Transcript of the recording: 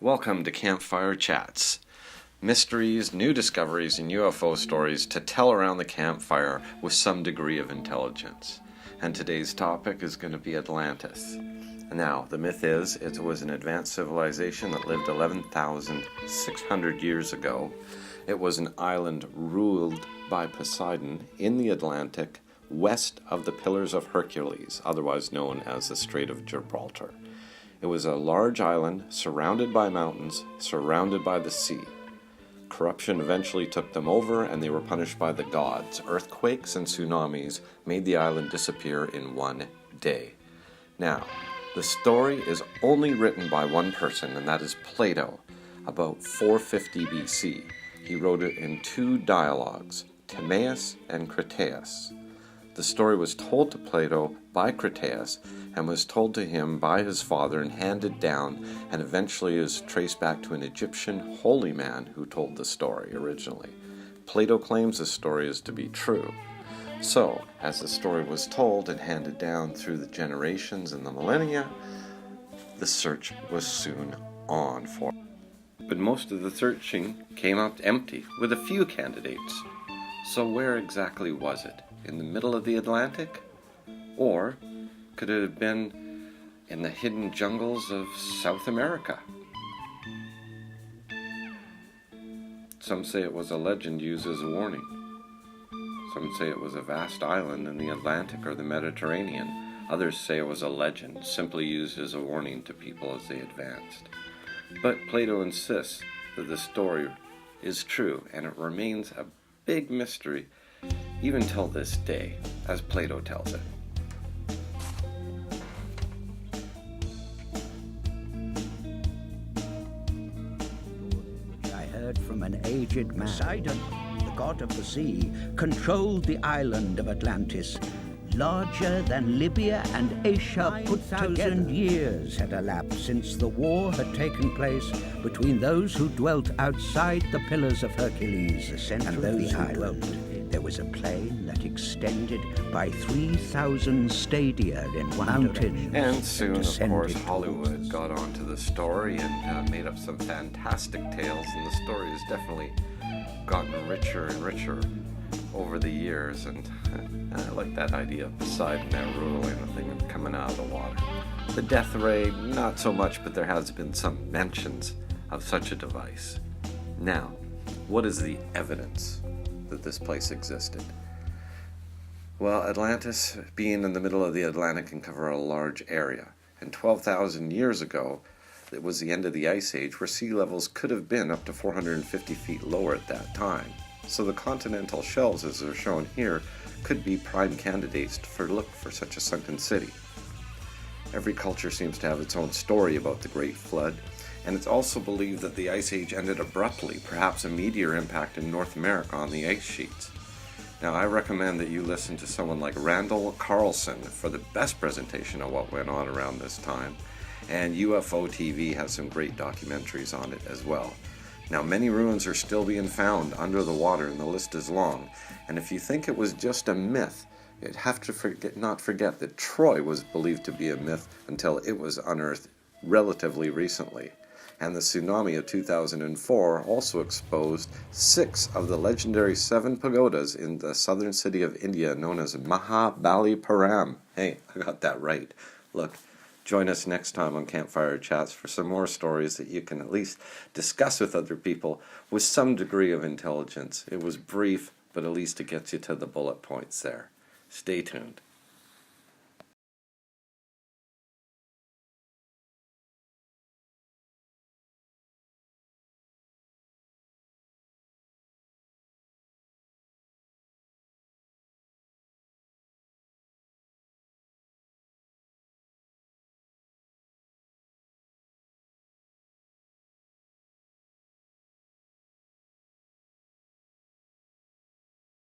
Welcome to Campfire Chats. Mysteries, new discoveries, and UFO stories to tell around the campfire with some degree of intelligence. And today's topic is going to be Atlantis. Now, the myth is it was an advanced civilization that lived 11,600 years ago. It was an island ruled by Poseidon in the Atlantic, west of the Pillars of Hercules, otherwise known as the Strait of Gibraltar. It was a large island surrounded by mountains, surrounded by the sea. Corruption eventually took them over, and they were punished by the gods. Earthquakes and tsunamis made the island disappear in one day. Now, the story is only written by one person, and that is Plato, about 450 BC. He wrote it in two dialogues, Timaeus and Critias. The story was told to Plato by Critias and was told to him by his father and handed down, and eventually is traced back to an Egyptian holy man who told the story originally. Plato claims the story is to be true. So, as the story was told and handed down through the generations and the millennia, the search was soon on for. But most of the searching came up empty, with a few candidates. So where exactly was it? In the middle of the Atlantic? Or could it have been in the hidden jungles of South America? Some say it was a legend used as a warning. Some say it was a vast island in the Atlantic or the Mediterranean. Others say it was a legend, simply used as a warning to people as they advanced. But Plato insists that the story is true, and it remains a big mystery even till this day, as Plato tells it. I heard from an aged man. Poseidon, the god of the sea, controlled the island of Atlantis. Larger than Libya and Asia put together. 9,000 years had elapsed since the war had taken place between those who dwelt outside the Pillars of Hercules and those who dwelt. There was a plain that extended by 3,000 stadia in one direction. And soon, of course, Hollywood got onto the story and made up some fantastic tales, and the story has definitely gotten richer and richer over the years, and I like that idea of Poseidon now ruling a thing coming out of the water. The death ray, not so much, but there has been some mentions of such a device. Now, what is the evidence that this place existed? Well, Atlantis, being in the middle of the Atlantic, can cover a large area. And 12,000 years ago, it was the end of the Ice Age, where sea levels could have been up to 450 feet lower at that time. So the continental shelves, as are shown here, could be prime candidates for look for such a sunken city. Every culture seems to have its own story about the Great Flood, and it's also believed that the Ice Age ended abruptly, perhaps a meteor impact in North America on the ice sheets. Now, I recommend that you listen to someone like Randall Carlson for the best presentation of what went on around this time, and UFO TV has some great documentaries on it as well. Now, many ruins are still being found under the water, and the list is long. And if you think it was just a myth, you'd have to not forget that Troy was believed to be a myth until it was unearthed relatively recently. And the tsunami of 2004 also exposed 6 of the legendary 7 pagodas in the southern city of India known as Mahabalipuram. Hey, I got that right. Look. Join us next time on Campfire Chats for some more stories that you can at least discuss with other people with some degree of intelligence. It was brief, but at least it gets you to the bullet points there. Stay tuned.